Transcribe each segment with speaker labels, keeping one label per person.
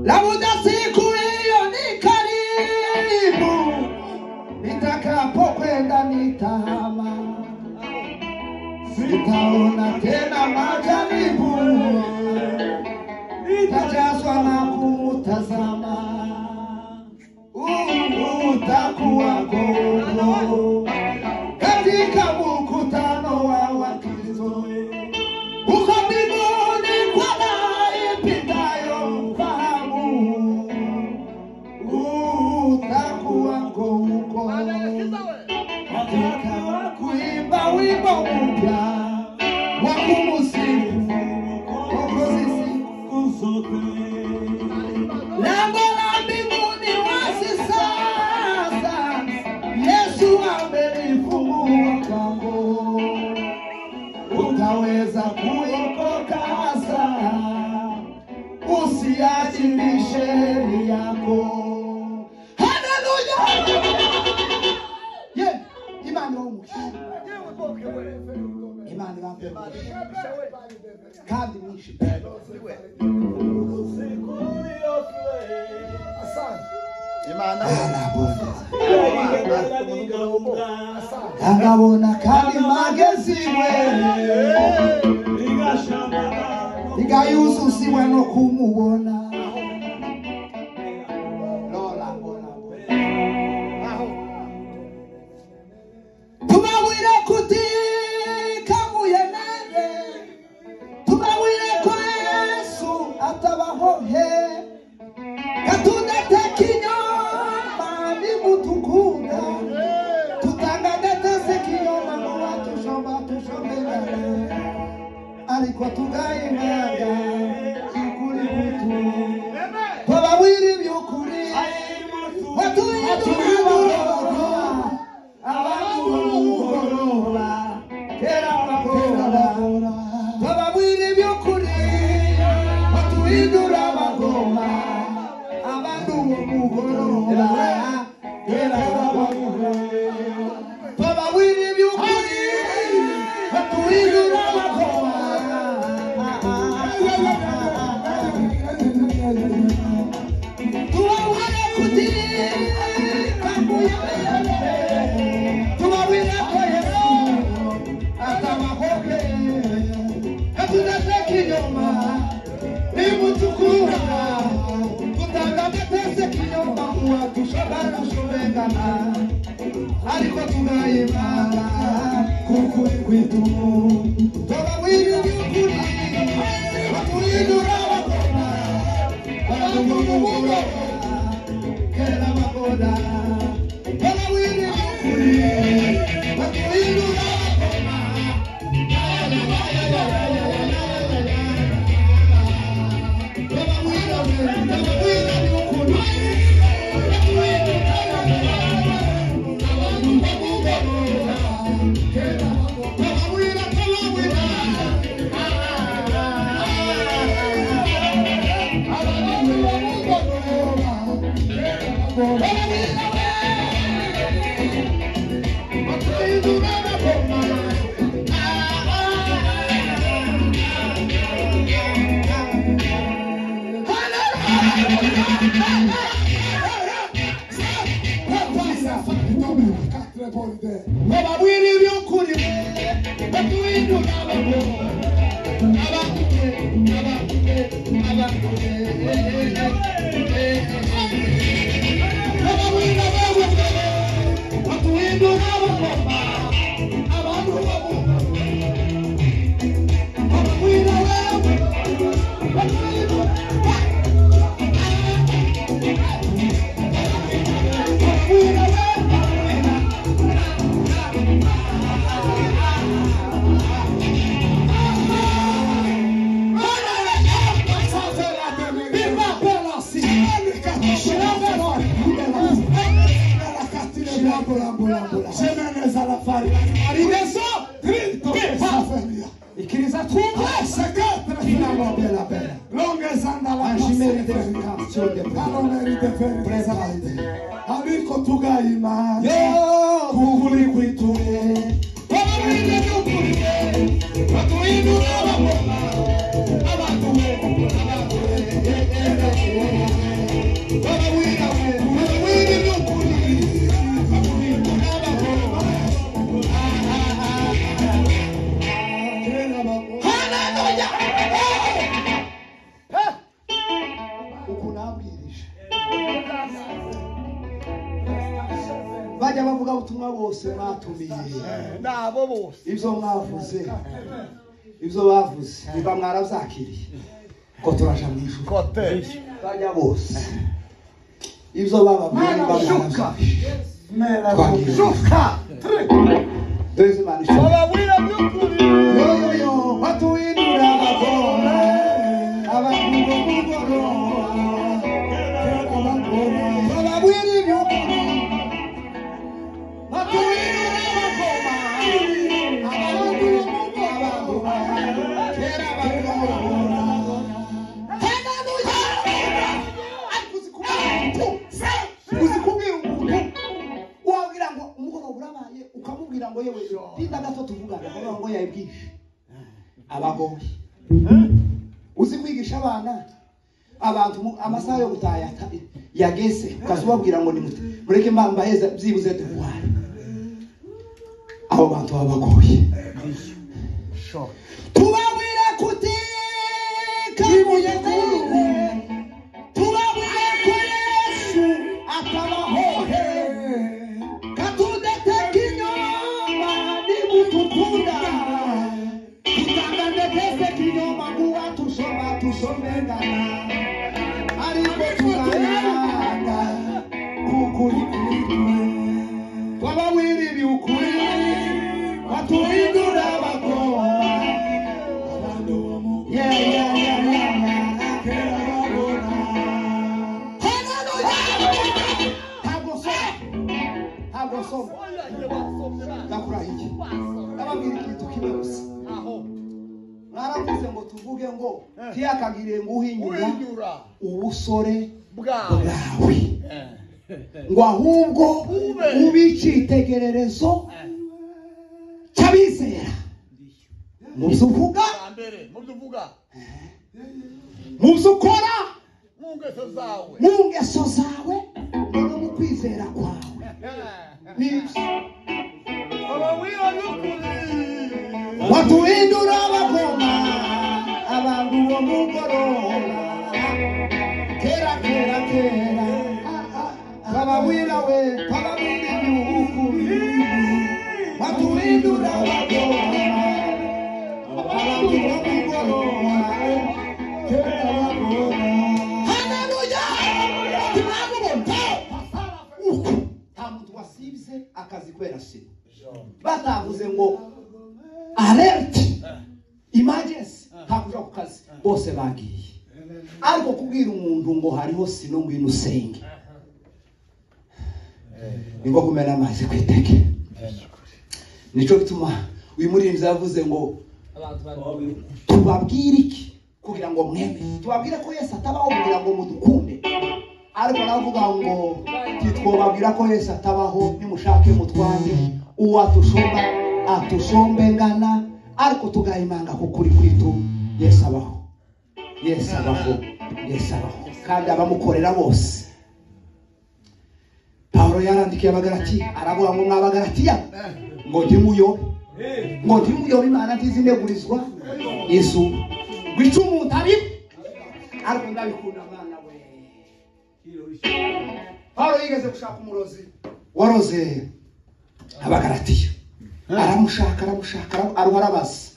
Speaker 1: La muda siku hiyo ni karibu, nitakapokwenda nitahama, sitaona tena majaribu, nitajazwa na kumtazama, utakuwa gogo katika mkutano wa Wakristo. Uko mbinguni kwa naipitayo fahamu, utakuwa huko katika kuimba wimbo mpya wa kumsifu Mwokozi siku zote. Lango la mbinguni wazi sasa, Yesu amelifungua kwangu, utaweza kuokoka sasa, usiachilishe yako. Haleluya! Imani wangu, imani wangu kandi mwishi pendo. Angabona kandi mageziwe igayuzusiwe no kumubona. Tumawire kuti kamuyene, tumawire ko Yesu atabaho he, katudete kinyoma ni mutukunda, tutangadete kinyoma ngo watushomba tushomegane, ariko tugayimanga ikuri mutu, twabawire byukuri watuyitubabona abantu mugoroba kera bakora, twabawire byukuri watuyidura bagoma abantu mugoroba kera bakora, twabawire byukuri watuyidura bagoma tuwawale kuti tumawire ko Yesu atabahoke, katudete kinyoma nimutukura, tutangagatese kinyoma kuwa tushobora kushobengana, ariko tugayimana kukuri kwitu, twabawire byukuri watuyidura bagoma abantu mugoroba kera bakora, twabawire byukuri watuyidura bagoma twabawire byukuri bababwira iby'ukuri batuhindura bajya bavuga ubutumwa bose mwatumiye
Speaker 2: nabo bose
Speaker 1: ibyo mwavuze ibyo bavuze niba mwarabyakiriye ko turaje mu ijuru
Speaker 2: kote
Speaker 1: bajya bose ibyo bababwiye niba mwarabyakiriye shuka dezi mani
Speaker 2: bababwira by'ukuri
Speaker 1: yo batuhindura abagome abantu bo mugoroba bababwira iby'ukuri abagoye uzi kwigisha abana abantu amasaha yo gutaya yageze ukazubabwira ngo ni mureke mbaheza byibuze devoir abo bantu babagoye tubabwira kutika muyekuru tubabwira ko Yesu atabahohe katudete kinyoma nibutukunda tutangandekese kinyoma kuwa tusomengana ariko turayanga kukuri twabawira iby'ukuri batuhindura abagoma abantu ntabwo soma ndakurahiye ndababwira ikintu kimwe gusa mwaravuze ngo tuvuge ngo ntiyakagire ngo uhinyura ubusore bwawe ngo ahubwo ube icyitegererezo cy'abizera mu byo uvuga mu byo ukora mu ngeso zawe no mu kwizera kwawe watuhindura abagoma abantu bo mugoroba kera bababwira we bababwira iby'ukuri watuhindura abagoma abantu bo mugoroba kera haleluya nta muntu wasibye akazi kwera se batavuze ngo alert emergency ntakuja ku kazi bose bagiye ariko kubwira umuntu ngo hariho sino ngwino usenge ningo kumena amazi kwiteke nico bituma uyu murinzi yavuze ngo tubabwire iki kugira ngo mweme tubabwire ko Yesu atabaho kugira ngo mudukunde ariko navuga ngo titwobabwira ko Yesu atabaho nimushake mutwande uwa atushombe ngana ariko tugayimanga kukuri kwitu Yesu abaho kandi abamukorera bose Paulo yarandikiye abagalatiya aravuga ngo mwabagalatiya ngo ntimuyobe ngo ntimuyobe Imana ntizinegurizwa Yesu bica umuntu ari ariko ndabikunda mwana we. Paulo yigeze gushaka umurozi waroze abagalatiya aramushaka arabaza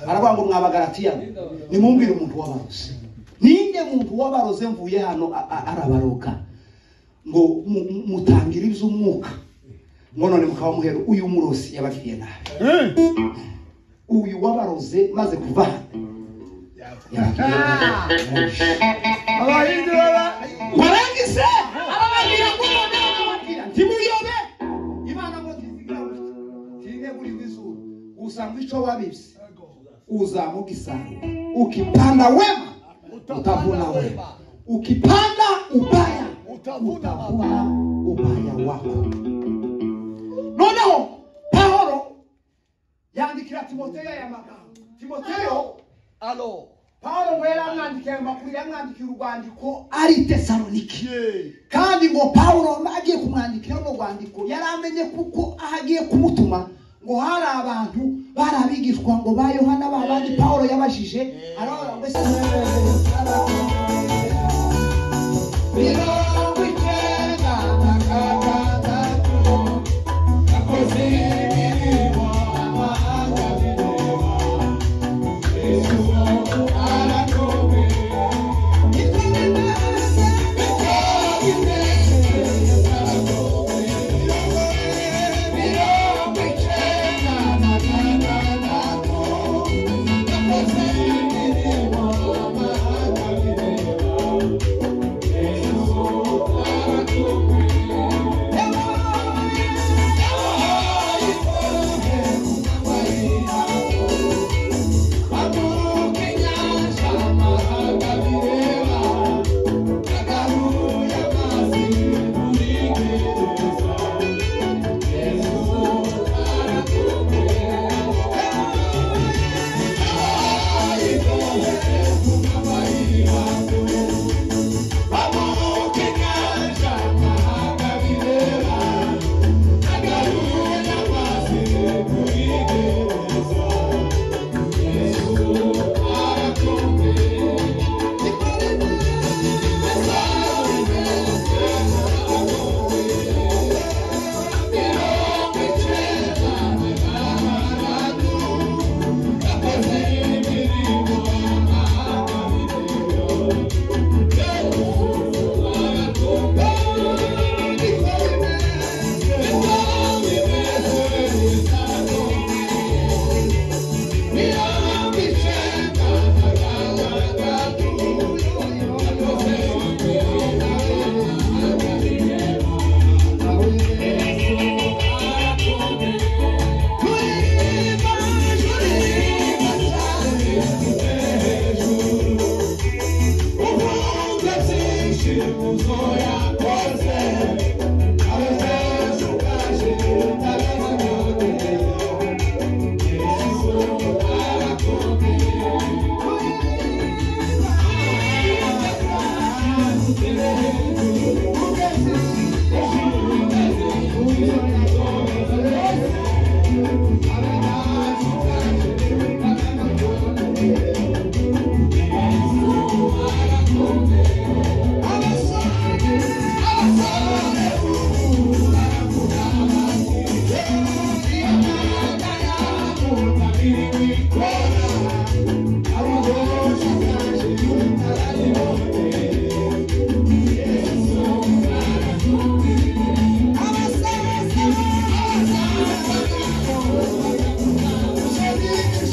Speaker 1: aravuga ngo mwabagalatiya nimumbwire umuntu wabaroze ninde muntu wabaroze mvuye hano arabaroga ngo mutangira iby'umwuka ngo none mukaba muhero uyu murozi yabagiriye nabi uyu wabaroze maze kuva
Speaker 2: abahindi
Speaker 1: barangise arababwira ngo none ababwira ntimuyobe Imana ngo tinegurirwa izuru usanga ico wabibye uzamugisarura ukipanda wema utavuna wema ukipanda ubaya utavuna ubaya wako. Noneho Paulo yandikira Timoteyo ya magambo. Timoteyo Paulo ngo yaramwandikiye amakuru yamwandikira urwandiko ari Tesalonike kandi ngo Paulo agiye kumwandikira no rwandiko yaramenye kuko ahagiye kumutuma ngo hari abantu barabigishwa ngo ba Yohana babandi Paulo yabashije arabara ngo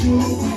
Speaker 3: you.